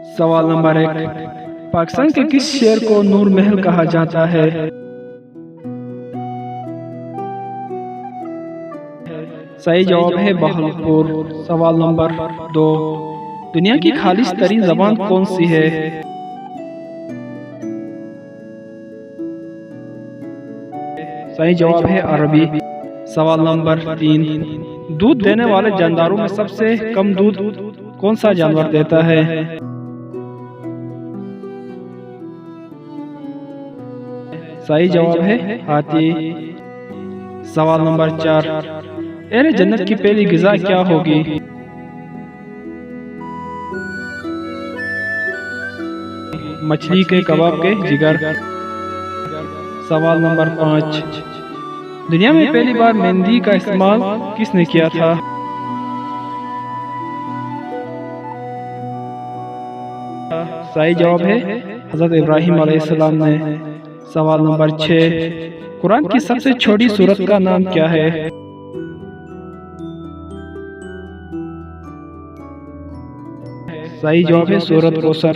सवाल नंबर 1, पाकिस्तान के किस शहर को नूर महल कहा जाता है? सही जवाब है बहावलपुर। सवाल नंबर 2, दुनिया की खालिश तरीन ज़बान कौन सी है? सही जवाब है अरबी। सवाल नंबर 3, दूध देने वाले जानदारों में सबसे कम दूध कौन सा जानवर देता है? सही जवाब है हाथी। सवाल नंबर 4, अहले जन्नत की पहली ग़िज़ा क्या होगी? मछली के कबाब के जिगर। सवाल नंबर 5, दुनिया में पहली बार मेहंदी का इस्तेमाल किसने किया था? सही जवाब है हज़रत इब्राहिम अलैहिस्सलाम ने। सवाल नंबर 6, कुरान की सबसे छोटी सूरत का नाम क्या है? सही जवाब है सूरत कौसर।